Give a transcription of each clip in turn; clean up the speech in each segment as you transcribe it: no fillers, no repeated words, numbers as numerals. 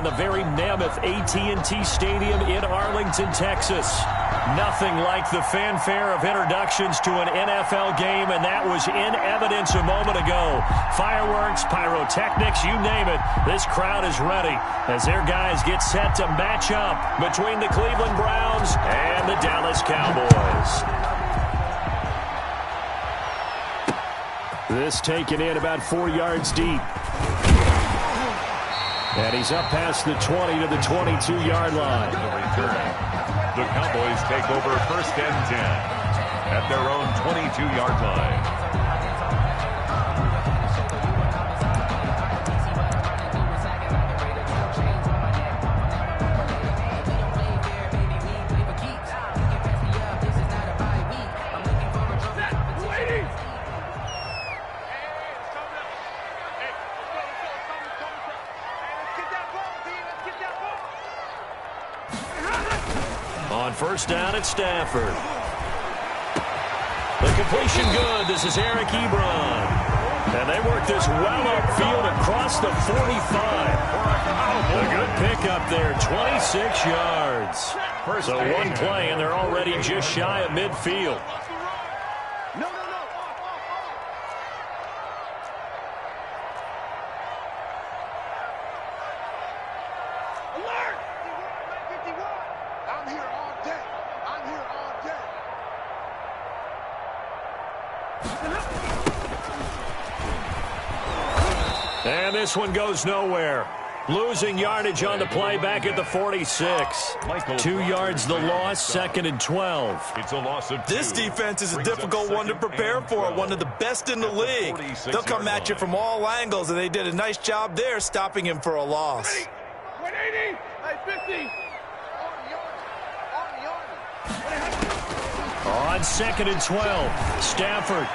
in the very mammoth AT&T Stadium in Arlington, Texas. Nothing like the fanfare of introductions to an NFL game, and that was in evidence a moment ago. Fireworks, pyrotechnics, you name it. This crowd is ready as their guys get set to match up between the Cleveland Browns and the Dallas Cowboys. This taken in about 4 yards deep. And he's up past the 20 to the 22-yard line. The Cowboys take over 1st and 10 at their own 22-yard line. On 1st down at Stafford. The completion good. This is Eric Ebron. And they work this well upfield across the 45. A good pickup there, 26 yards. So one play, and they're already just shy of midfield. And this one goes nowhere. Losing yardage on the play back at the 46. 2 yards the loss, 2nd and 12. It's a loss of 2. This defense is a difficult one to prepare for, one of the best in the league. They'll come at you from all angles, and they did a nice job there stopping him for a loss. 180, 50. On 2nd and 12, Stafford.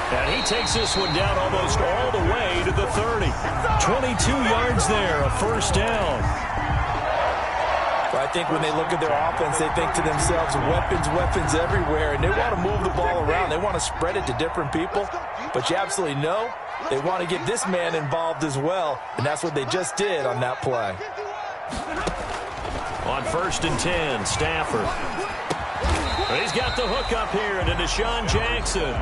And he takes this one down almost all the way to the 30. 22 yards there, a 1st down. Well, I think when they look at their offense, they think to themselves, weapons everywhere, and they want to move the ball around. They want to spread it to different people, but you absolutely know they want to get this man involved as well, and that's what they just did on that play. On 1st and 10, Stafford. He's got the hook up here to Deshaun Jackson.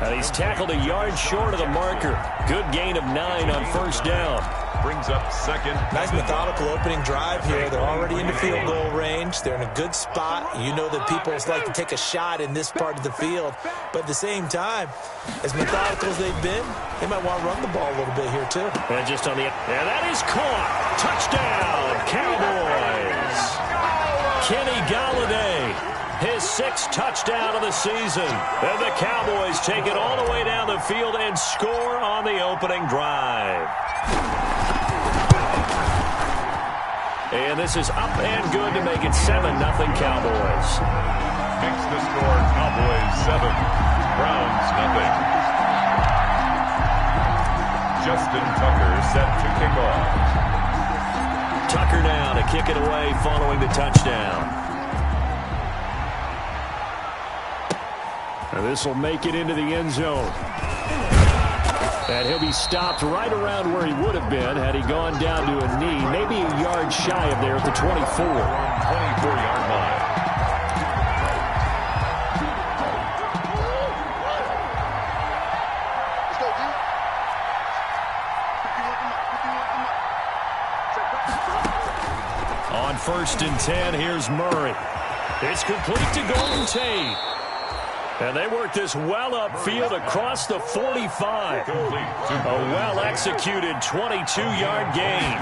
And he's tackled a yard short of the marker. Good gain of 9 on 1st down. Brings up 2nd. Nice methodical opening drive here. They're already in the field goal range. They're in a good spot. You know that people like to take a shot in this part of the field. But at the same time, as methodical as they've been, they might want to run the ball a little bit here too. And just on the... And that is caught. Touchdown, Cowboys. Kenny Golladay. His 6th touchdown of the season. And the Cowboys take it all the way down the field and score on the opening drive. And this is up and good to make it 7-0 Cowboys. Makes the score Cowboys 7, Browns nothing. Justin Tucker set to kick off. Tucker now to kick it away following the touchdown. And this will make it into the end zone. And he'll be stopped right around where he would have been had he gone down to a knee, maybe a yard shy of there at the 24. 24-yard line. On 1st and 10, here's Murray. It's complete to Golden Tate. And they work this well upfield across the 45. A well-executed 22-yard gain.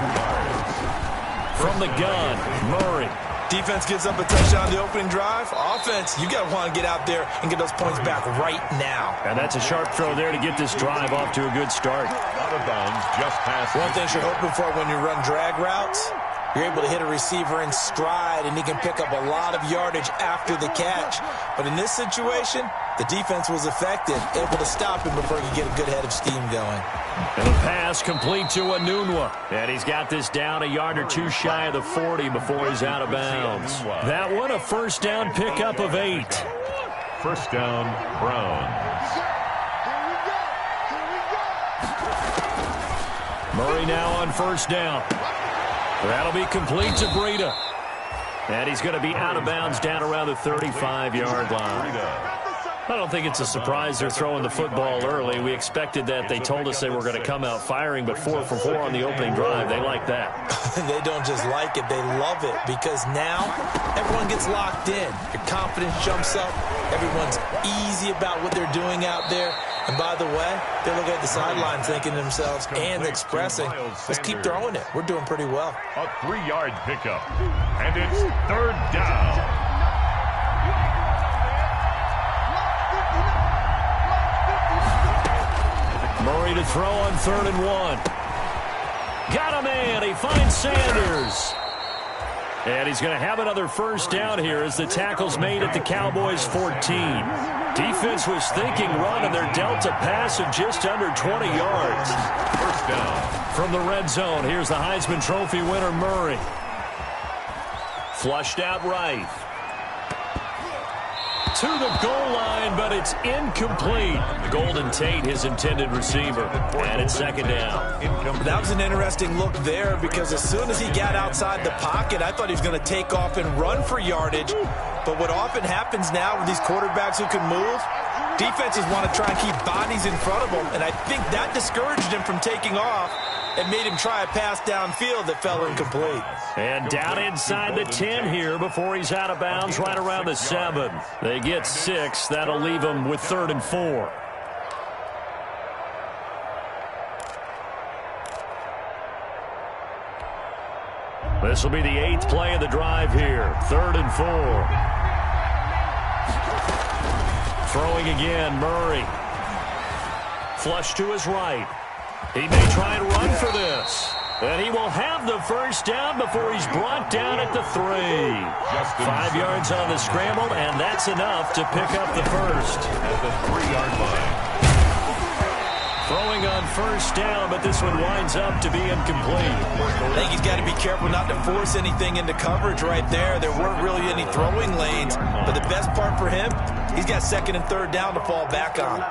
From the gun, Murray. Defense gives up a touchdown the opening drive. Offense, you got to want to get out there and get those points back right now. And that's a sharp throw there to get this drive off to a good start. Out of bounds, just past. One thing you're hoping for when you run drag routes, you're able to hit a receiver in stride, and he can pick up a lot of yardage after the catch. But in this situation, the defense was effective, able to stop him before he could get a good head of steam going. And the pass complete to Anunwa. And he's got this down a yard or two shy of the 40 before he's out of bounds. That one, a 1st down pickup of 8. 1st down, Browns. Murray now on 1st down. That'll be complete to Breida. And he's going to be out of bounds down around the 35-yard line. I don't think it's a surprise they're throwing the football early. We expected that. They told us they were going to come out firing, but 4 for 4 on the opening drive. They like that. They don't just like it. They love it because now everyone gets locked in. Your confidence jumps up. Everyone's easy about what they're doing out there. And by the way, they're looking at the sideline thinking to themselves and expressing, let's keep throwing it. We're doing pretty well. A 3-yard pickup. And it's 3rd down. Murray to throw on 3rd and 1. Got a man. He finds Sanders. And he's going to have another first down here as the tackle's made at the Cowboys' 14. Defense was thinking run, and they're dealt a pass of just under 20 yards. First down. From the red zone, here's the Heisman Trophy winner, Murray. Flushed out right. To the goal line, but it's incomplete. Golden Tate, his intended receiver. And it's 2nd down. That was an interesting look there because as soon as he got outside the pocket, I thought he was going to take off and run for yardage. But what often happens now with these quarterbacks who can move, defenses want to try and keep bodies in front of them. And I think that discouraged him from taking off and made him try a pass downfield that fell incomplete. And down inside the 10 here before he's out of bounds right around the 7. They get 6. That'll leave them with 3rd and 4. This will be the 8th play of the drive here. 3rd and 4. Throwing again, Murray. Flush to his right. He may try and run for this. And he will have the first down before he's brought down at the 3. 5 yards on the scramble, and that's enough to pick up the first. At the 3-yard line. Throwing on first down, but this one winds up to be incomplete. I think he's got to be careful not to force anything into coverage right there. There weren't really any throwing lanes. But the best part for him, he's got 2nd and 3rd down to fall back on.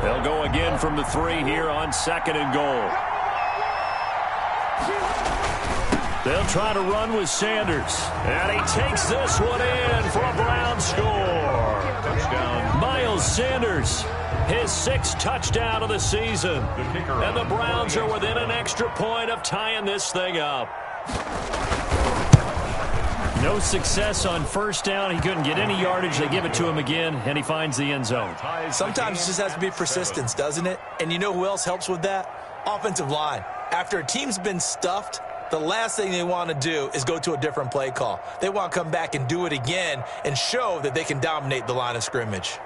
They'll go again from the 3 here on 2nd and goal. They'll try to run with Sanders. And he takes this one in for a Brown score. Touchdown. Miles Sanders, his 6th touchdown of the season. And the Browns are within an extra point of tying this thing up. No success on first down. He couldn't get any yardage. They give it to him again, and he finds the end zone. Sometimes it just has to be persistence, doesn't it? And you know who else helps with that? Offensive line. After a team's been stuffed, the last thing they want to do is go to a different play call. They want to come back and do it again and show that they can dominate the line of scrimmage.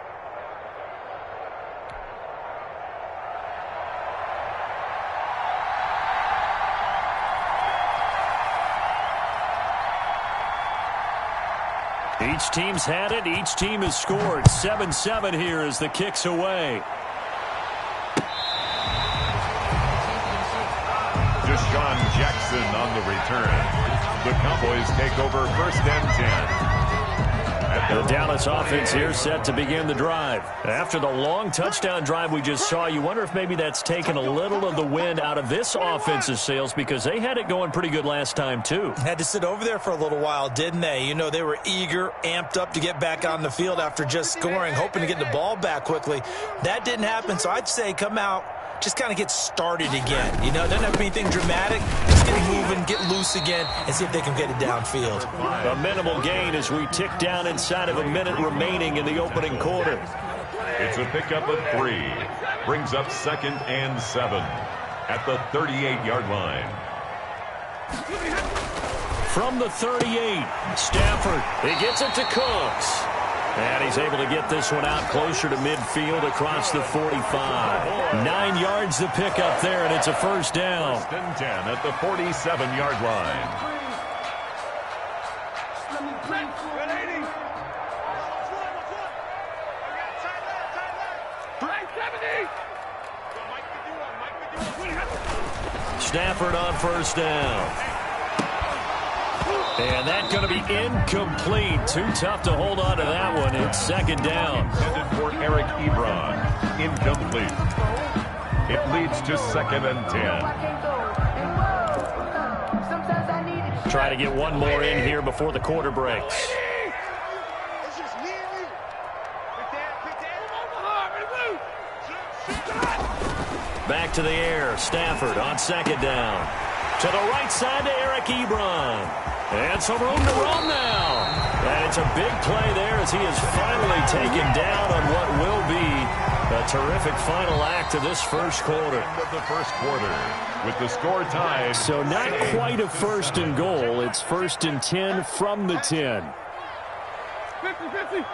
Each team's had it. Each team has scored. 7-7 here as the kick's away. Deshaun Jackson on the return. The Cowboys take over 1st and 10. The Dallas offense here set to begin the drive. After the long touchdown drive we just saw, you wonder if maybe that's taken a little of the wind out of this offense's sails because they had it going pretty good last time too. Had to sit over there for a little while, didn't they? You know, they were eager, amped up to get back on the field after just scoring, hoping to get the ball back quickly. That didn't happen, so I'd say come out, just kind of get started again. You know, it doesn't have to be anything dramatic. Just get moving, get loose again, and see if they can get it downfield. A minimal gain as we tick down inside of a minute remaining in the opening quarter. It's a pickup of 3. Brings up 2nd and 7 at the 38-yard line. From the 38, Stafford, he gets it to Cooks. And he's able to get this one out closer to midfield across the 45. 9 yards to pick up there, and it's a first down. 1st and 10 at the 47-yard line. Stafford on first down. And that's going to be incomplete. Too tough to hold on to that one. It's 2nd down. Intended for Eric Ebron. Incomplete. It leads to 2nd and 10. Try to get one more in here before the quarter breaks. Back to the air. Stafford on 2nd down. To the right side to Eric Ebron. And some room to run now. And it's a big play there as he is finally taken down on what will be a terrific final act of this first quarter. End of the first quarter with the score tied. So not quite a 1st and goal. It's 1st and 10 from the 10. 50-50.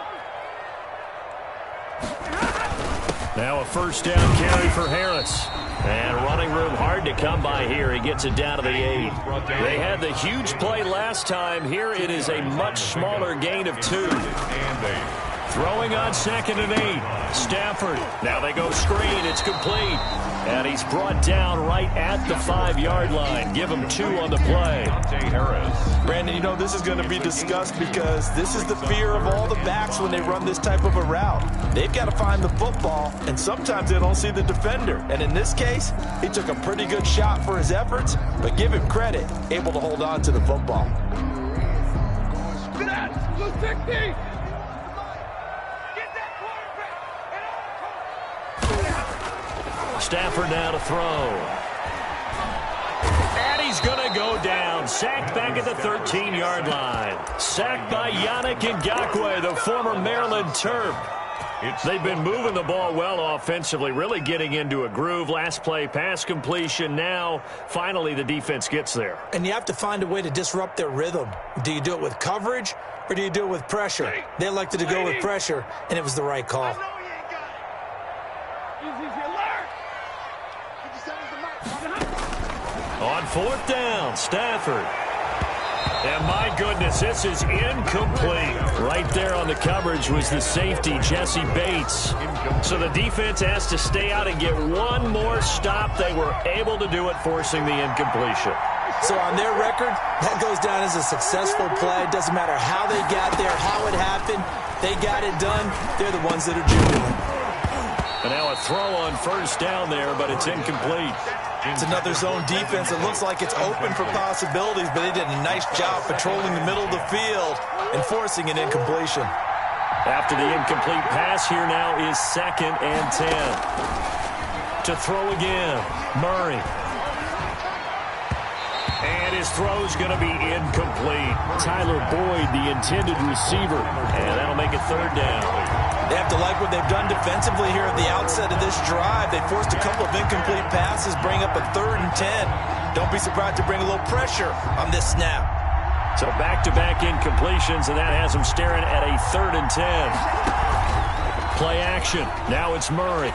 Now a 1st down carry for Harris. And running room hard to come by here. He gets it down to the 8. They had the huge play last time. Here it is a much smaller gain of 2. Throwing on 2nd and 8. Stafford. Now they go screen. It's complete. And he's brought down right at the 5-yard line. Give him 2 on the play. Brandon, you know, this is going to be discussed because this is the fear of all the backs when they run this type of a route. They've got to find the football, and sometimes they don't see the defender. And in this case, he took a pretty good shot for his efforts, but give him credit, able to hold on to the football. Stafford now to throw. And he's going to go down. Sacked back at the 13-yard line. Sacked by Yannick Ngakoue, the former Maryland Terp. They've been moving the ball well offensively, really getting into a groove. Last play, pass completion. Now, finally, the defense gets there. And you have to find a way to disrupt their rhythm. Do you do it with coverage, or do you do it with pressure? They elected to go with pressure, and it was the right call. On 4th down, Stafford. And my goodness, this is incomplete. Right there on the coverage was the safety, Jesse Bates. So the defense has to stay out and get one more stop. They were able to do it, forcing the incompletion. So on their record, that goes down as a successful play. It doesn't matter how they got there, how it happened. They got it done. They're the ones that are jubilant. And now a throw on 1st down there, but it's incomplete. It's another zone defense. It looks like it's open for possibilities, but they did a nice job patrolling the middle of the field and forcing an incompletion. After the incomplete pass, here now is 2nd and 10. To throw again, Murray. And his throw's going to be incomplete. Tyler Boyd, the intended receiver. And that'll make it 3rd down. They have to like what they've done defensively here at the outset of this drive. They forced a couple of incomplete passes, bring up a 3rd and 10. Don't be surprised to bring a little pressure on this snap. So back-to-back incompletions, and that has them staring at a 3rd and 10. Play action. Now it's Murray.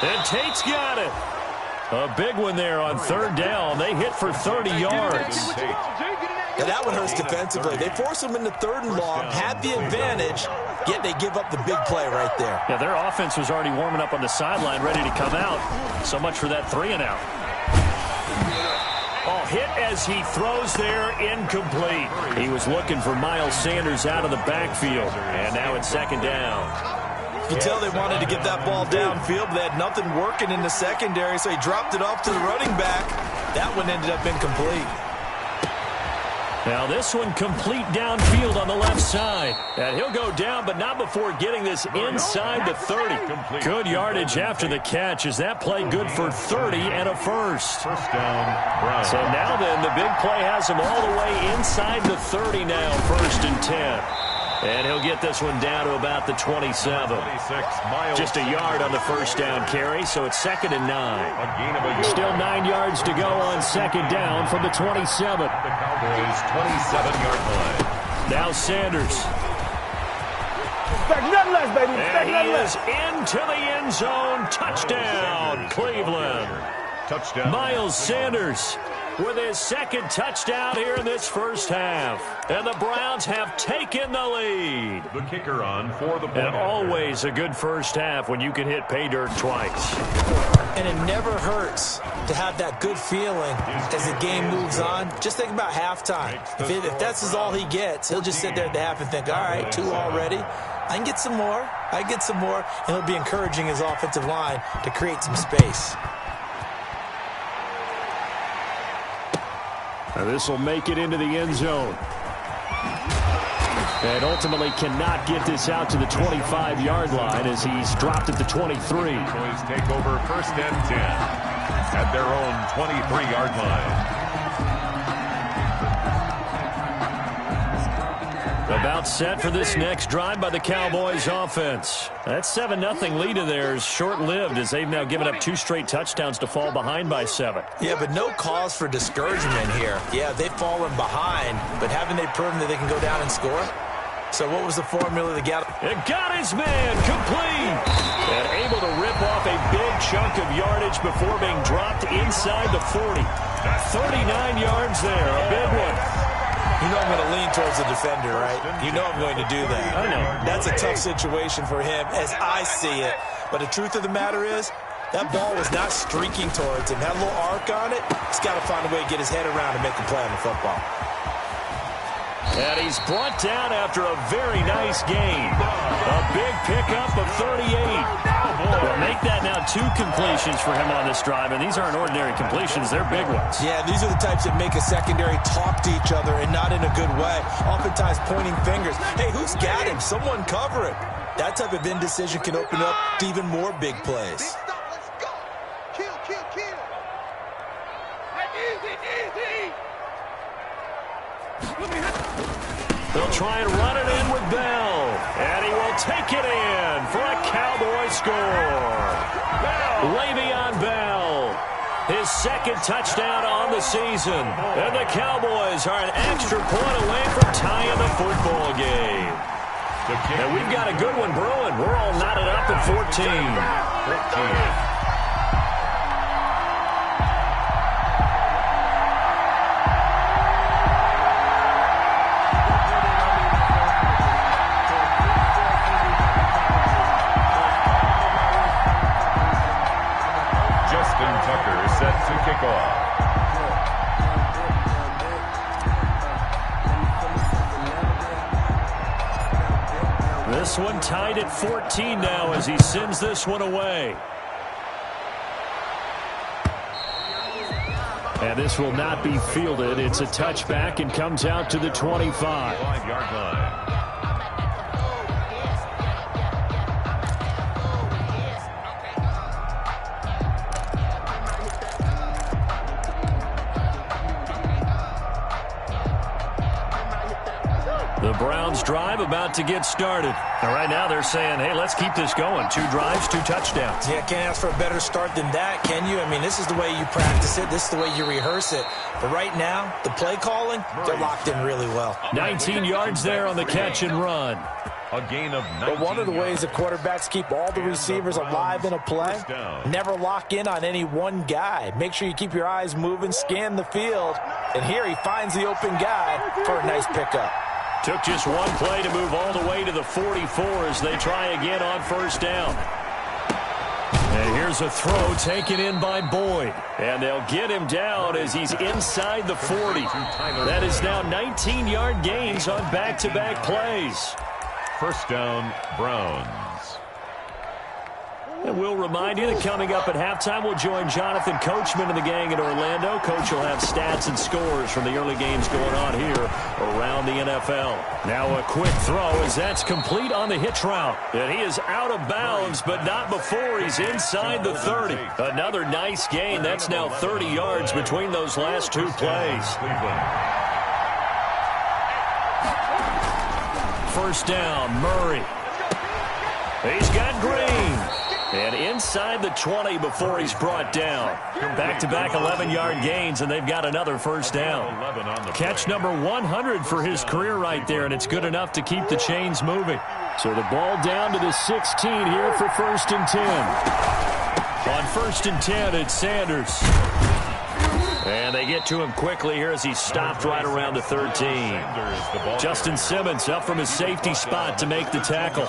And Tate's got it. A big one there on 3rd down. They hit for 30 yards. Now that one hurts defensively. They force them into 3rd and long, had the advantage, yet they give up the big play right there. Yeah, their offense was already warming up on the sideline, ready to come out. So much for that 3-and-out. Oh, hit as he throws there, incomplete. He was looking for Miles Sanders out of the backfield, and now it's 2nd down. You can tell they wanted to get that ball downfield, but they had nothing working in the secondary, so he dropped it off to the running back. That one ended up incomplete. Now this one complete downfield on the left side. And he'll go down, but not before getting this inside the 30. Good yardage after the catch. Is that play good for 30 and a 1st? 1st down, Brown. So now then, the big play has him all the way inside the 30 now, 1st and 10. And he'll get this one down to about the 27. Just a yard on the 1st down carry, so it's 2nd and 9. Still 9 yards to go on 2nd down from the 27. The Cowboys' 27-yard line. Now Sanders. Expect nothing less, baby. And he is into the end zone. Touchdown, Cleveland. Touchdown. Miles Sanders with his 2nd touchdown here in this first half. And the Browns have taken the lead. The kicker on for the point. And always a good first half when you can hit pay dirt twice. And it never hurts to have that good feeling as the game moves on. Just think about halftime. If that's all he gets, he'll just sit there at the half and think, all right, 2 already. I can get some more. I get some more, and he'll be encouraging his offensive line to create some space. Now this will make it into the end zone. And ultimately cannot get this out to the 25-yard line as he's dropped at the 23. Boys take over first and 10 at their own 23-yard line. About set for this next drive by the Cowboys offense. That 7-0 lead of theirs short-lived as they've now given up 2 straight touchdowns to fall behind by 7. Yeah, but no cause for discouragement here. Yeah, they've fallen behind, but haven't they proven that they can go down and score? So what was the formula that got it? Got his man complete. And able to rip off a big chunk of yardage before being dropped inside the 40. 39 yards there, a big one. You know I'm going to lean towards the defender, right? You know I'm going to do that. I know. That's a tough situation for him as I see it. But the truth of the matter is, that ball was not streaking towards him. Had a little arc on it. He's got to find a way to get his head around and make a play on the football. And he's brought down after a very nice gain. A big pickup of 38. Well, make that now 2 completions for him on this drive, and these aren't ordinary completions. They're big ones. Yeah, these are the types that make a secondary talk to each other and not in a good way. Oftentimes pointing fingers. Hey, who's got him? Someone cover it. That type of indecision can open up to even more big plays. They'll try and run it in with Bell. And he will take it in for a Cowboy score. Le'Veon Bell, his 2nd touchdown on the season. And the Cowboys are an extra point away from tying the football game. And we've got a good one brewing. We're all knotted up at 14. Set to kick off. This one tied at 14 now as he sends this one away. And this will not be fielded. It's a touchback and comes out to the 25. 5-yard line. The Browns drive about to get started. And right now they're saying, hey, let's keep this going. 2 drives, 2 touchdowns. Yeah, can't ask for a better start than that, can you? I mean, this is the way you practice it. This is the way you rehearse it. But right now, the play calling, they're locked in really well. 19 yards there on the catch and run. A gain of 19 But one of the ways that quarterbacks keep all the receivers alive in a play, never lock in on any one guy. Make sure you keep your eyes moving, scan the field. And here he finds the open guy for a nice pickup. Took just one play to move all the way to the 44 as they try again on first down. And here's a throw taken in by Boyd. And they'll get him down as he's inside the 40. That is now 19-yard gains on back-to-back plays. First down, Browns. And we'll remind you that coming up at halftime, we'll join Jonathan Coachman and the gang in Orlando. Coach will have stats and scores from the early games going on here around the NFL. Now a quick throw as that's complete on the hitch route. And he is out of bounds, but not before he's inside the 30. Another nice gain. That's now 30 yards between those last 2 plays. First down, Murray. He's got Green. And inside the 20 before he's brought down. Back-to-back 11-yard gains, and they've got another first down. Catch number 100 for his career right there, and it's good enough to keep the chains moving. So the ball down to the 16 here for 1st and 10. On 1st and 10, it's Sanders. And they get to him quickly here as he's stopped right around the 13. Justin Simmons up from his safety spot to make the tackle.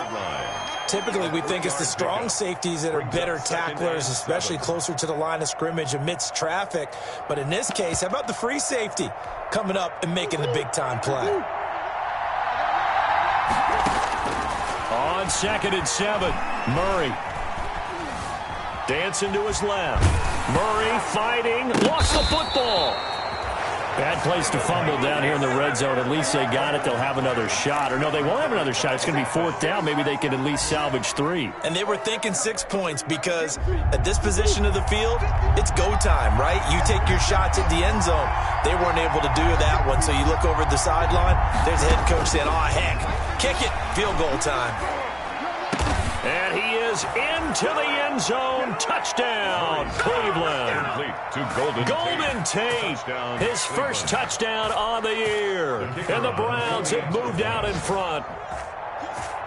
Typically, we think it's the strong safeties that are better tacklers, especially closer to the line of scrimmage amidst traffic. But in this case, how about the free safety coming up and making the big-time play? On on 2nd and 7. Murray dancing to his left. Murray fighting. Lost the football. Bad place to fumble down here in the red zone. At least they got it. They'll have another shot. Or no, they won't have another shot. It's going to be 4th down. Maybe they can at least salvage 3. And they were thinking 6 points because at this position of the field, it's go time, right? You take your shots at the end zone. They weren't able to do that one. So you look over at the sideline. There's the head coach saying, oh, heck, kick it. Field goal time. And he is into the end zone. Touchdown, Cleveland. To Golden Tate, his first touchdown on the year. And the Browns have moved out in front.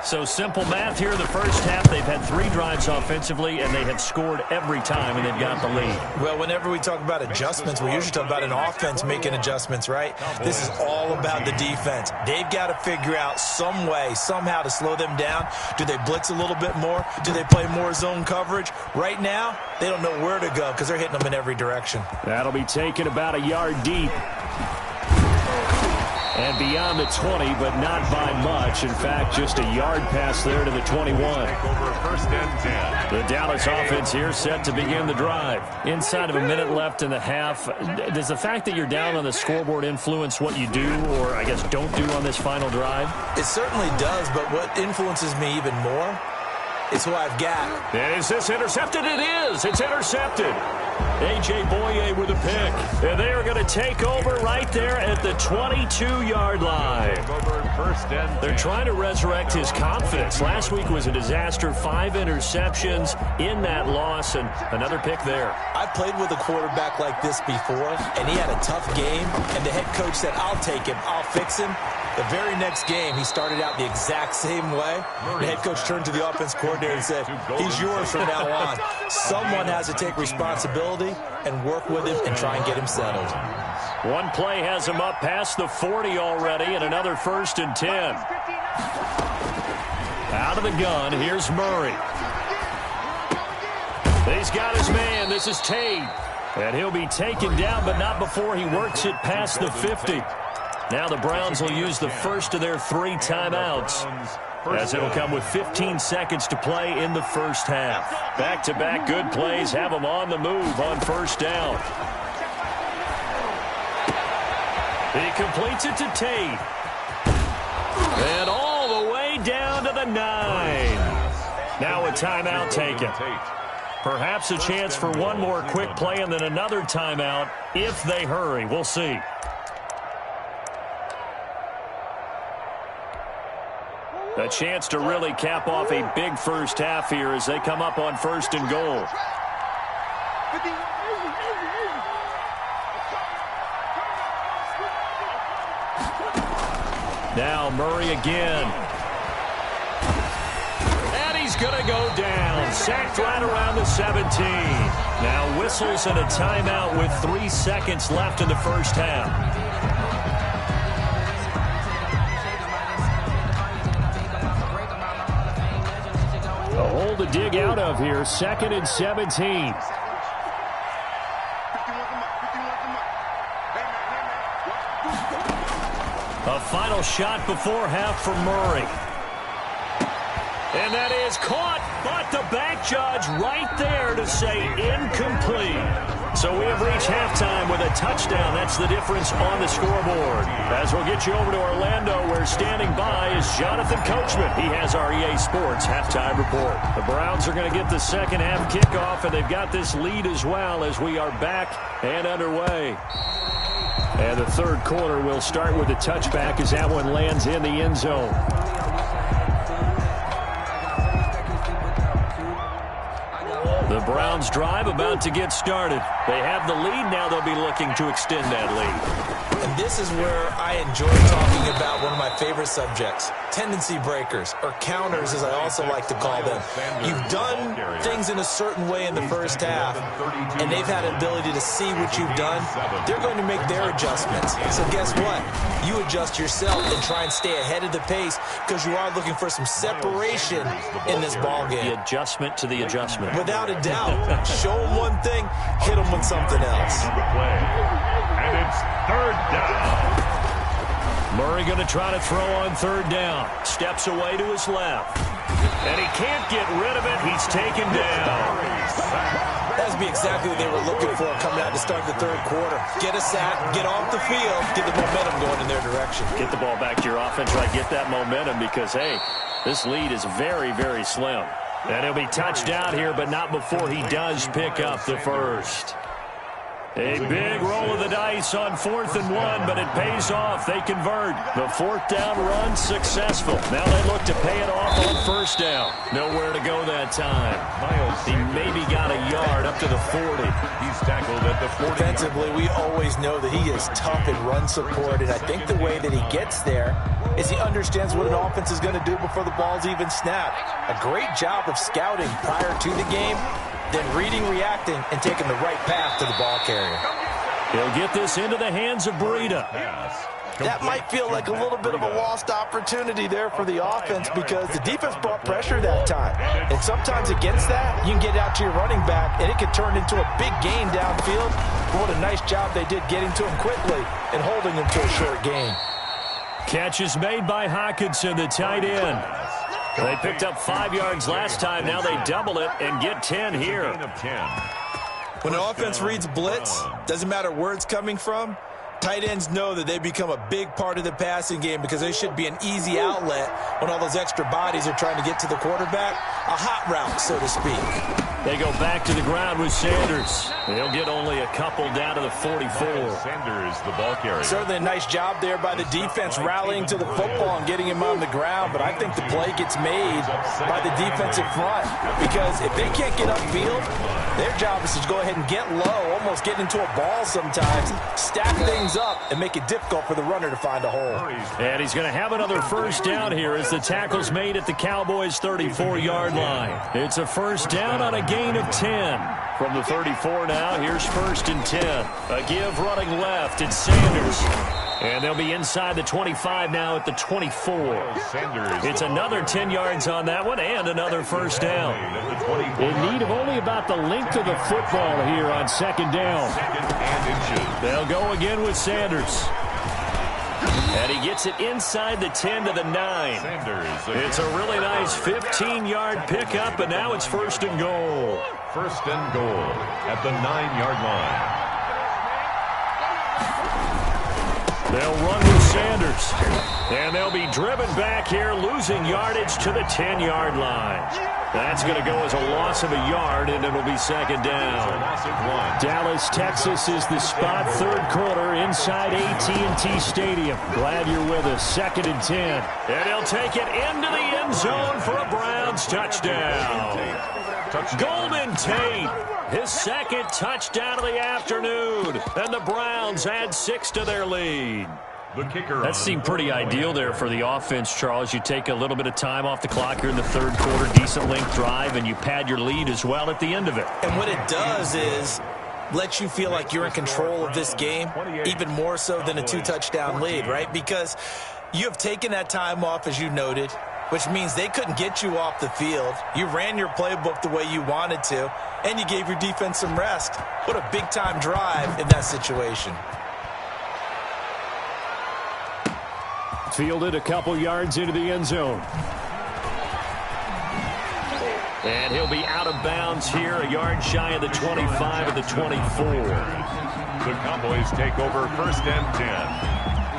So simple math here in the first half. They've had 3 drives offensively, and they have scored every time, and they've got the lead. Well, whenever we talk about adjustments, we usually talk about an offense making adjustments, right? This is all about the defense. They've got to figure out some way, somehow to slow them down. Do they blitz a little bit more? Do they play more zone coverage? Right now, they don't know where to go because they're hitting them in every direction. That'll be taken about a yard deep. And beyond the 20, but not by much. In fact, just a yard pass there to the 21. The Dallas offense here set to begin the drive. Inside of a minute left in the half. Does the fact that you're down on the scoreboard influence what you do, or I guess don't do on this final drive? It certainly does, but what influences me even more is who I've got. Is this intercepted? It is. It's intercepted. A.J. Boye with a pick. And they are going to take over right there at the 22-yard line. They're trying to resurrect his confidence. Last week was a disaster. 5 interceptions in that loss, and another pick there. I played with a quarterback like this before, and he had a tough game, and the head coach said, I'll take him, I'll fix him. The very next game, he started out the exact same way. The head coach turned to the offense coordinator and said, he's yours from now on. Someone has to take responsibility and work with him and try and get him settled. One play has him up past the 40 already, and another 1st and 10. Out of the gun, here's Murray. He's got his man. This is Tate. And he'll be taken down, but not before he works it past the 50. Now the Browns will use the first of their 3 timeouts, as it'll come with 15 seconds to play in the first half. Back-to-back good plays have them on the move on 1st down. He completes it to Tate. And all the way down to the 9. Now a timeout taken. Perhaps a chance for one more quick play and then another timeout if they hurry. We'll see. A chance to really cap off a big first half here as they come up on 1st and goal. Now Murray again. And he's going to go down. Sacked right around the 17. Now whistles and a timeout with 3 seconds left in the first half. A hole to dig out of here. 2nd and 17. A final shot before half for Murray. And that is caught, but the back judge right there to say incomplete. So we have reached halftime with a touchdown. That's the difference on the scoreboard. As we'll get you over to Orlando, where standing by is Jonathan Coachman. He has our EA Sports halftime report. The Browns are going to get the second half kickoff, and they've got this lead as well as we are back and underway. And the 3rd quarter will start with a touchback as that one lands in the end zone. The Browns drive about to get started. They have the lead. Now they'll be looking to extend that lead. And this is where I enjoy talking about one of my favorite subjects, tendency breakers, or counters as I also like to call them. You've done things in a certain way in the first half, and they've had an ability to see what you've done. They're going to make their adjustments. So guess what? You adjust yourself and try and stay ahead of the pace because you are looking for some separation in this ballgame. The adjustment to the adjustment. Without a doubt. Show them one thing, hit them with something else. And it's 3rd down. Murray going to try to throw on 3rd down. Steps away to his left. And he can't get rid of it. He's taken down. That would be exactly what they were looking for coming out to start the third quarter. Get a sack, get off the field, get the momentum going in their direction. Get the ball back to your offense, right? Get that momentum because, hey, this lead is very, very slim. And he'll be touched down here, but not before he does pick up the first. A big roll of the dice on 4th and 1, but it pays off. They convert. The 4th down run successful. Now they look to pay it off on 1st down. Nowhere to go that time. He maybe got a yard up to the 40. He's tackled at the 40. Defensively, we always know that he is tough in run support, and I think the way that he gets there is he understands what an offense is going to do before the ball's even snapped. A great job of scouting prior to the game, then reading, reacting, and taking the right path to the ball carrier. He'll get this into the hands of Breida. That might feel like a little bit of a lost opportunity there for the offense because the defense brought pressure that time. And sometimes against that, you can get out to your running back, and it can turn into a big gain downfield. But what a nice job they did getting to him quickly and holding him to a short gain. Catch is made by Hockenson, the tight end. They picked up 5 yards last time. Now they double it and get 10 here. When an offense reads blitz, doesn't matter where it's coming from, tight ends know that they become a big part of the passing game because they should be an easy outlet when all those extra bodies are trying to get to the quarterback. A hot route, so to speak. They go back to the ground with Sanders. They'll get only a couple down to the 44. Sanders, the ball carrier. Certainly a nice job there by the defense rallying to the football and getting him on the ground, but I think the play gets made by the defensive front because if they can't get upfield, their job is to go ahead and get low, almost get into a ball sometimes, stack things up, and make it difficult for the runner to find a hole. And he's going to have another first down here as the tackle's made at the Cowboys' 34-yard line. It's a first down on a gain of 10. From the 34 now, here's 1st and 10. A give running left, it's Sanders. And they'll be inside the 25 now at the 24. It's another 10 yards on that one and another first down. In need of only about the length of the football here on 2nd down. They'll go again with Sanders. And he gets it inside the 10 to the 9. It's a really nice 15-yard pickup, and now it's 1st and goal. 1st and goal at the 9-yard line. They'll run with Sanders. And they'll be driven back here, losing yardage to the 10-yard line. That's going to go as a loss of a yard, and it'll be 2nd down. Dallas, Texas is the spot, 3rd quarter inside AT&T Stadium. Glad you're with us. 2nd and 10. And he'll take it into the end zone for a Browns touchdown. Golden Tate, his 2nd touchdown of the afternoon. And the Browns add 6 to their lead. That seemed pretty ideal there for the offense, Charles. You take a little bit of time off the clock here in the 3rd quarter, decent length drive, and you pad your lead as well at the end of it. And what it does is let you feel like you're in control of this game, even more so than a 2-touchdown lead, right? Because you have taken that time off, as you noted, which means they couldn't get you off the field. You ran your playbook the way you wanted to, and you gave your defense some rest. What a big-time drive in that situation. Fielded a couple yards into the end zone. And he'll be out of bounds here, a yard shy of the 25 of the 24. The Cowboys take over 1st and 10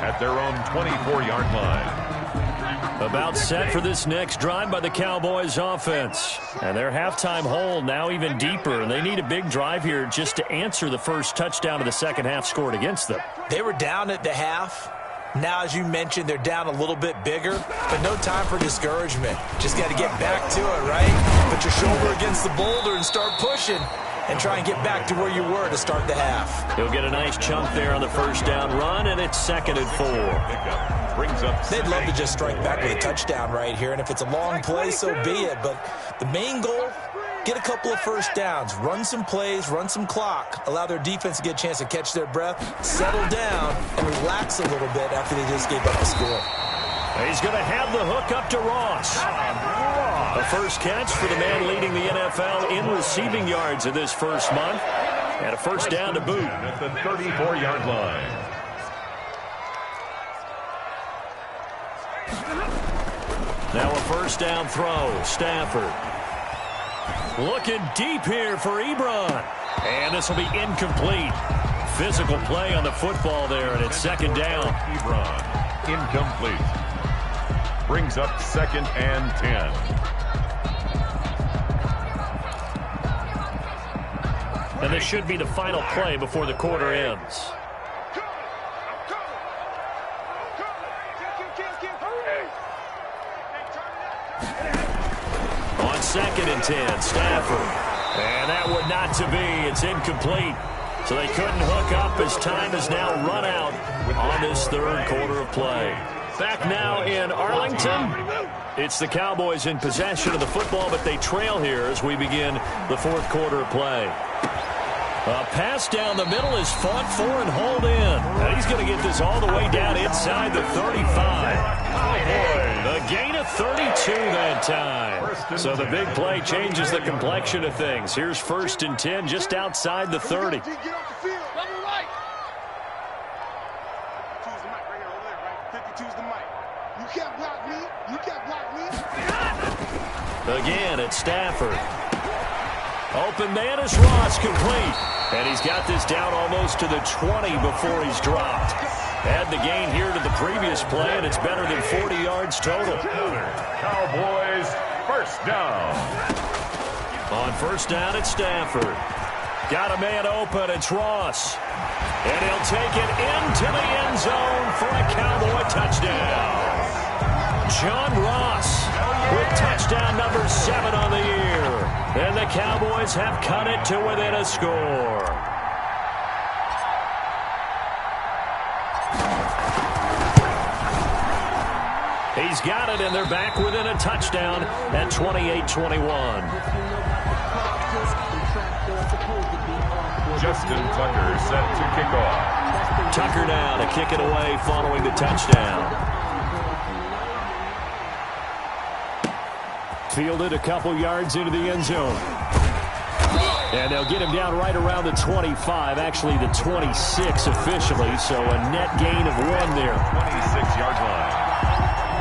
at their own 24-yard line. About set for this next drive by the Cowboys offense. And their halftime hole now even deeper, and they need a big drive here just to answer the first touchdown of the second half scored against them. They were down at the half. Now, as you mentioned, they're down a little bit bigger, but no time for discouragement. Just got to get back to it, right? Put your shoulder against the boulder and start pushing and try and get back to where you were to start the half. He'll get a nice chunk there on the first down run, and it's 2nd and 4. They'd love to just strike back with a touchdown right here, and if it's a long play, so be it. But the main goal, get a couple of first downs, run some plays, run some clock, allow their defense to get a chance to catch their breath, settle down, and relax a little bit after they just gave up a score. He's going to have the hook up to Ross. A first catch for the man leading the NFL in receiving yards in this first month. And a first down to boot. At the 34-yard line. Now a first down throw. Stafford. Looking deep here for Ebron. And this will be incomplete. Physical play on the football there, and it's second down. Ebron, incomplete. Brings up 2nd and 10. And this should be the final play before the quarter ends. On 2nd and 10, Stafford. And that would not to be. It's incomplete. So they couldn't hook up as time has now run out on this third quarter of play. Back now in Arlington. It's the Cowboys in possession of the football, but they trail here as we begin the fourth quarter of play. A pass down the middle is fought for and hauled in. And he's going to get this all the way down inside the 35. A gain of 32 that time. So the big play changes the complexion of things. Here's 1st and 10 just outside the 30. Again, it's Stafford. Open man is Ross, complete. And he's got this down almost to the 20 before he's dropped. Add the gain here to the previous play, and it's better than 40 yards total. Cowboys, first down. On first down, it's Stafford. Got a man open, it's Ross. And he'll take it into the end zone for a Cowboy touchdown. John Ross with touchdown number 7 on the year. And the Cowboys have cut it to within a score. He's got it, and they're back within a touchdown at 28-21. Justin Tucker set to kick off. Tucker now to kick it away following the touchdown. Fielded a couple yards into the end zone. And they'll get him down right around the 25, actually the 26 officially, so a net gain of 1 there. 26-yard line.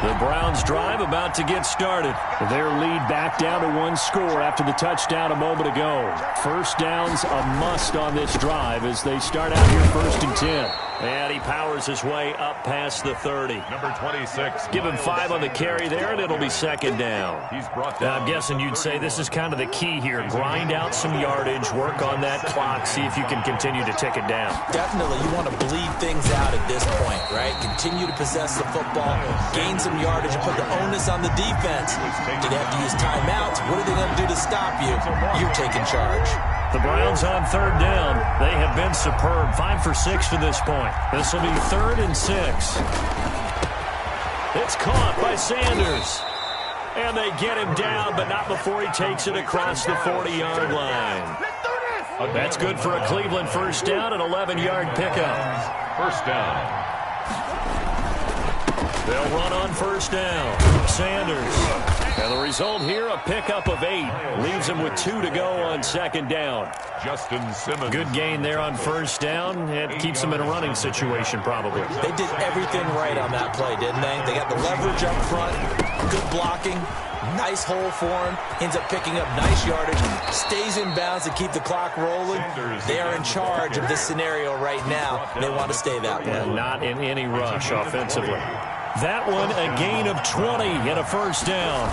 The Browns drive about to get started. Their lead back down to 1 score after the touchdown a moment ago. First down's a must on this drive as they start out here 1st and 10. And he powers his way up past the 30. Number 26. Give him 5 on the carry there, and it'll be second down. He's brought down. I'm guessing you'd say this is kind of the key here. Grind out some yardage, work on that clock, see if you can continue to tick it down. Definitely, you want to bleed things out at this point, right? Continue to possess the football, gain some yardage, and put the onus on the defense. Do they have to use timeouts? What are they going to do to stop you? You're taking charge. The Browns on 3rd down. They have been superb. 5 for 6 to this point. This will be 3rd and 6. It's caught by Sanders. And they get him down, but not before he takes it across the 40-yard line. That's good for a Cleveland first down, an 11-yard pickup. First down. They'll run on first down. Sanders. And the result here, a pickup of 8. Leaves him with 2 to go on second down. Justin Simmons. Good gain there on first down. It keeps them in a running situation, probably. They did everything right on that play, didn't they? They got the leverage up front, good blocking, nice hole for him, ends up picking up nice yardage, stays in bounds to keep the clock rolling. They are in charge of this scenario right now. They want to stay that way. And not in any rush offensively. That one, a gain of 20 and a first down.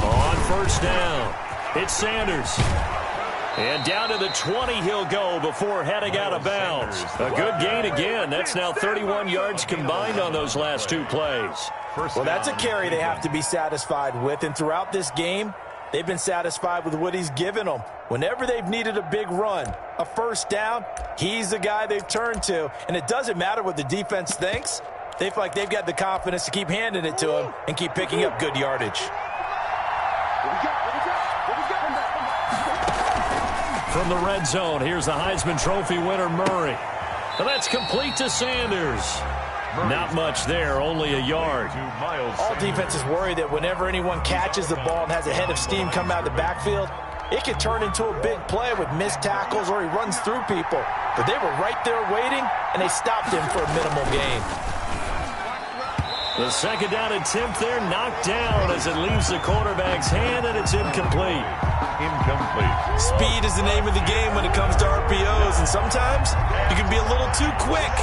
On first down, it's Sanders. And down to the 20 he'll go before heading out of bounds. A good gain again. That's now 31 yards combined on those last 2 plays. Well, that's a carry they have to be satisfied with. And throughout this game, they've been satisfied with what he's given them. Whenever they've needed a big run, a first down, he's the guy they've turned to. And it doesn't matter what the defense thinks. They feel like they've got the confidence to keep handing it to him and keep picking up good yardage. From the red zone, here's the Heisman Trophy winner, Murray. And that's complete to Sanders. Not much there, only a yard. All defenses worry that whenever anyone catches the ball and has a head of steam come out of the backfield, it can turn into a big play with missed tackles or he runs through people. But they were right there waiting, and they stopped him for a minimal gain. The second down attempt there knocked down as it leaves the quarterback's hand, and it's incomplete. Incomplete. Speed is the name of the game when it comes to RPOs, and sometimes you can be a little too quick,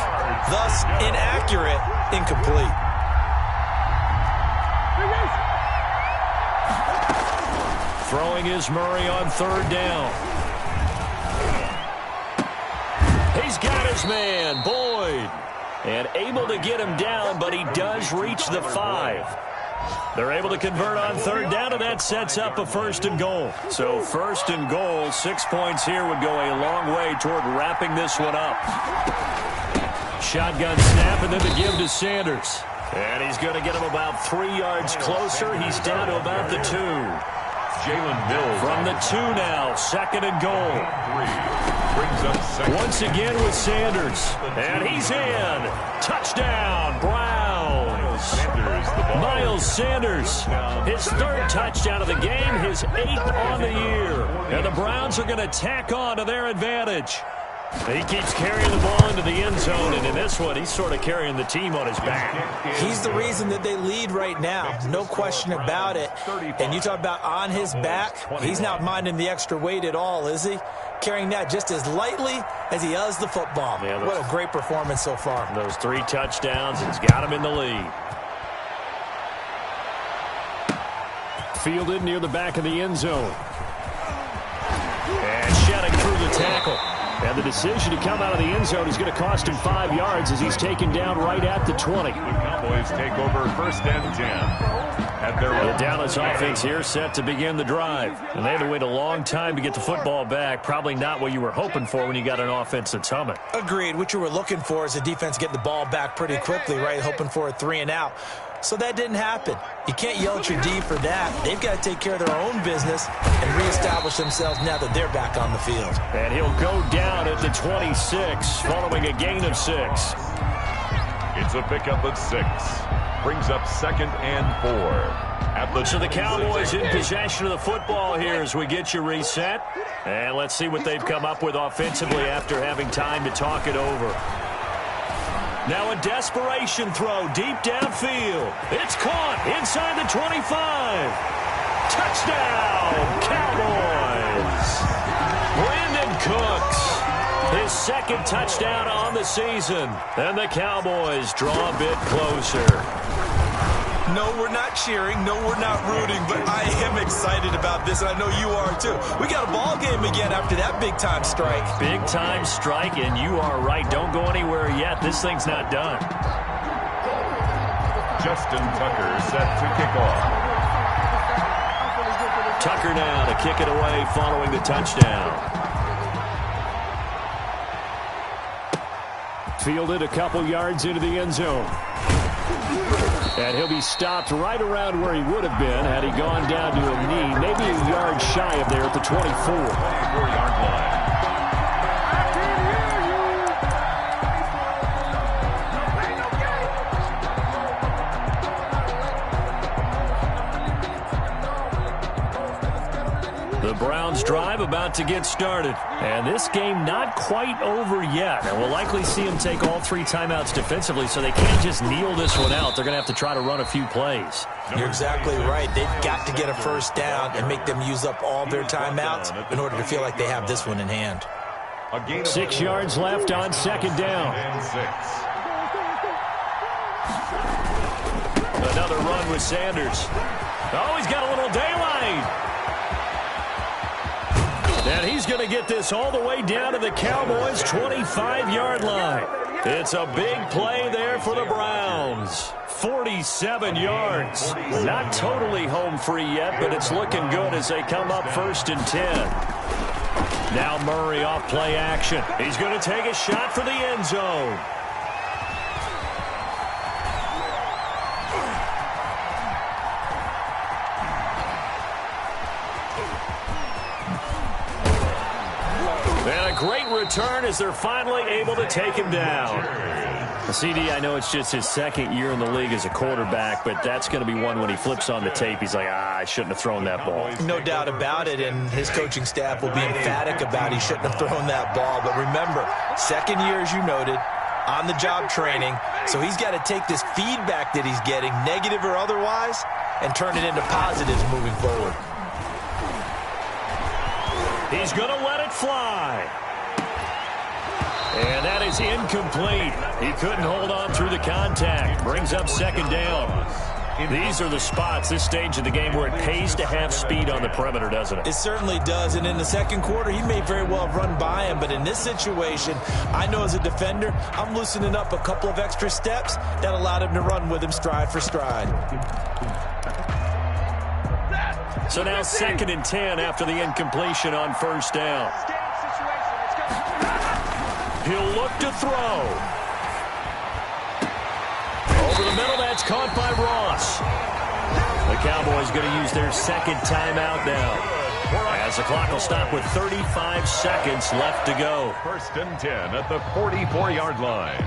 thus inaccurate, incomplete. Throwing is Murray on third down. He's got his man, Boyd. And able to get him down, but he does reach the 5. They're able to convert on third down, and that sets up a first and goal. So first and goal, 6 points here would go a long way toward wrapping this one up. Shotgun snap, and then the give to Sanders. And he's going to get him about 3 yards closer. He's down to about the 2. Jalen Mills. From the 2 now, second and goal. 3. Brings up second. Once again with Sanders. And he's in. Touchdown, Browns. Sanders, the ball. Miles Sanders, his 3rd touchdown of the game, his 8th on the year. And the Browns are going to tack on to their advantage. He keeps carrying the ball into the end zone, and in this one, he's sort of carrying the team on his back. He's the reason that they lead right now. No question about it. And you talk about on his back, he's not minding the extra weight at all, is he? Carrying that just as lightly as he does the football. Yeah, what a great performance so far. Those 3 touchdowns, he's got him in the lead. Fielded near the back of the end zone. And shedding through the tackle. And the decision to come out of the end zone is going to cost him 5 yards as he's taken down right at the 20. The Cowboys take over first and 10. At their the Dallas offense here set to begin the drive. And they had to wait a long time to get the football back. Probably not what you were hoping for when you got an offense that's humming. Agreed. What you were looking for is the defense getting the ball back pretty quickly, right? Hoping for a 3 and out. So that didn't happen. You can't yell at your D for that. They've got to take care of their own business and reestablish themselves now that they're back on the field. And he'll go down at the 26 following a gain of 6. It's a pickup of 6. Brings up second and 4. So the Cowboys in possession of the football here as we get you reset. And let's see what they've come up with offensively after having time to talk it over. Now a desperation throw deep downfield. It's caught inside the 25. Touchdown, Cowboys. Brandon Cooks, his 2nd touchdown on the season. And the Cowboys draw a bit closer. No, we're not cheering. No, we're not rooting. But I am excited about this, and I know you are too. We got a ball game again after that big-time strike. Big-time strike, and you are right. Don't go anywhere yet. This thing's not done. Justin Tucker set to kick off. Tucker now to kick it away following the touchdown. Fielded a couple yards into the end zone. And he'll be stopped right around where he would have been had he gone down to a knee, maybe a yard shy of there at the 24-yard line. The Browns drive about to get started. And this game not quite over yet. And we'll likely see them take all 3 timeouts defensively, so they can't just kneel this one out. They're going to have to try to run a few plays. You're exactly right. They've got to get a first down and make them use up all their timeouts in order to feel like they have this one in hand. 6 yards left on second down. Another run with Sanders. Oh, he's got a little daylight. And he's going to get this all the way down to the Cowboys' 25-yard line. It's a big play there for the Browns. 47 yards. Not totally home free yet, but it's looking good as they come up first and 10. Now Murray off play action. He's going to take a shot for the end zone. And a great return as they're finally able to take him down. CD, I know it's just his 2nd year in the league as a quarterback, but that's going to be one when he flips on the tape. He's like, I shouldn't have thrown that ball. No doubt about it, and his coaching staff will be emphatic about he shouldn't have thrown that ball. But remember, 2nd year, as you noted, on-the-job training, so he's got to take this feedback that he's getting, negative or otherwise, and turn it into positives moving forward. He's going to let it fly. And that is incomplete. He couldn't hold on through the contact. Brings up second down. These are the spots, this stage of the game, where it pays to have speed on the perimeter, doesn't it? It certainly does, and in the second quarter, he may very well have run by him, but in this situation, I know as a defender, I'm loosening up a couple of extra steps that allowed him to run with him stride for stride. So now 2nd and 10 after the incompletion on first down. He'll look to throw. Over the middle, that's caught by Ross. The Cowboys going to use their second timeout now, as the clock will stop with 35 seconds left to go. 1st and 10 at the 44-yard line.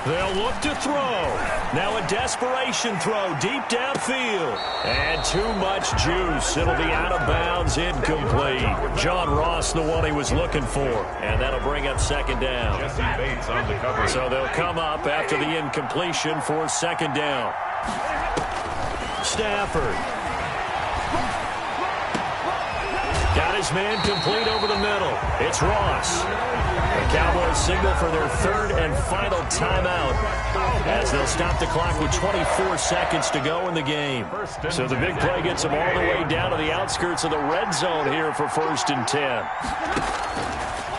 They'll look to throw. Now a desperation throw deep downfield. And too much juice. It'll be out of bounds, incomplete. John Ross, the one he was looking for. And that'll bring up second down. Jesse Bates on the cover. So they'll come up after the incompletion for second down. Stafford. Got his man complete over the middle. It's Ross. The Cowboys signal for their 3rd and final timeout as they'll stop the clock with 24 seconds to go in the game. So the big play gets them all the way down to the outskirts of the red zone here for 1st and 10.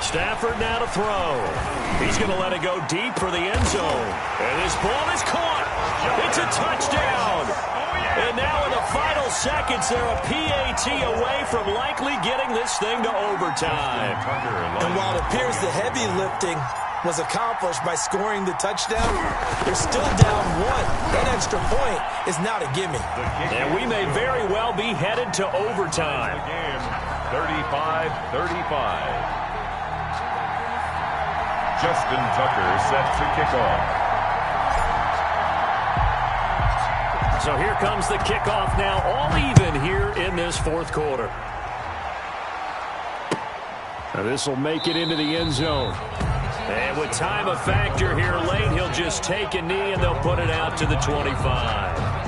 Stafford now to throw. He's going to let it go deep for the end zone. And this ball is caught. It's a touchdown. And now in the final seconds, they're a PAT away from likely getting this thing to overtime. And while it appears the heavy lifting was accomplished by scoring the touchdown, they're still down 1. That extra point is not a gimme. And we may very well be headed to overtime. 35-35. Justin Tucker set to kick off. So here comes the kickoff now, all even here in this 4th quarter. Now this will make it into the end zone. And with time a factor here late, he'll just take a knee and they'll put it out to the 25.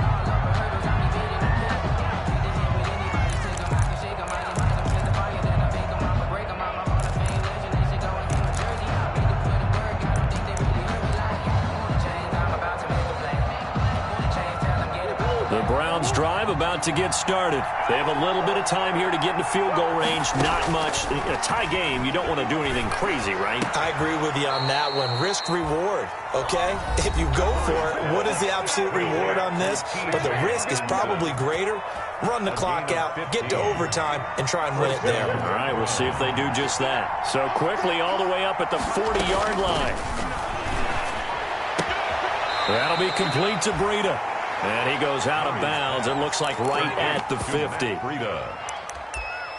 Drive about to get started. They have a little bit of time here to get into field goal range. Not much. In a tie game, you don't want to do anything crazy, right? I agree with you on that one. Risk reward, okay? If you go for it, what is the absolute reward on this? But the risk is probably greater. Run the clock out, get to overtime, and try and win it there. All right, we'll see if they do just that. So quickly all the way up at the 40-yard line. That'll be complete to Breida. And he goes out of bounds, it looks like right at the 50. Breida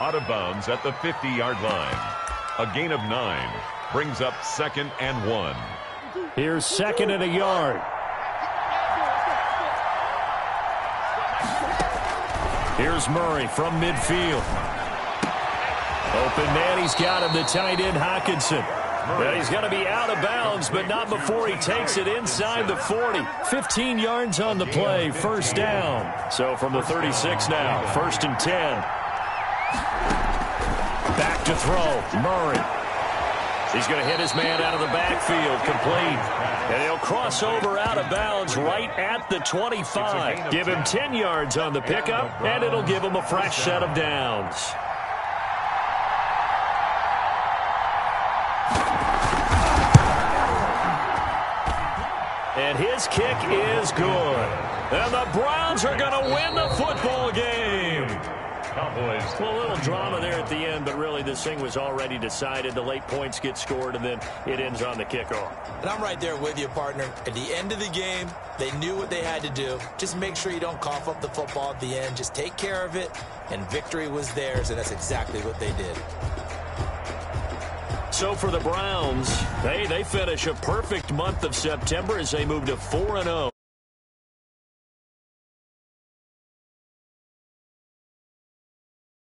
out of bounds at the 50-yard line. A gain of 9 brings up 2nd and 1. Here's 2nd and a yard. Here's Murray from midfield. Open man, he's got him, the tight end Hockenson. Well, he's going to be out of bounds, but not before he takes it inside the 40. 15 yards on the play, 1st down. So from the 36 now, 1st and 10. Back to throw, Murray. He's going to hit his man out of the backfield, complete. And he'll cross over out of bounds right at the 25. Give him 10 yards on the pickup, and it'll give him a fresh set of downs. And his kick is good. And the Browns are going to win the football game. Cowboys. Well, a little drama there at the end, but really this thing was already decided. The late points get scored, and then it ends on the kickoff. And I'm right there with you, partner. At the end of the game, they knew what they had to do. Just make sure you don't cough up the football at the end. Just take care of it, and victory was theirs, and that's exactly what they did. So for the Browns, they finish a perfect month of September as they move to 4-0.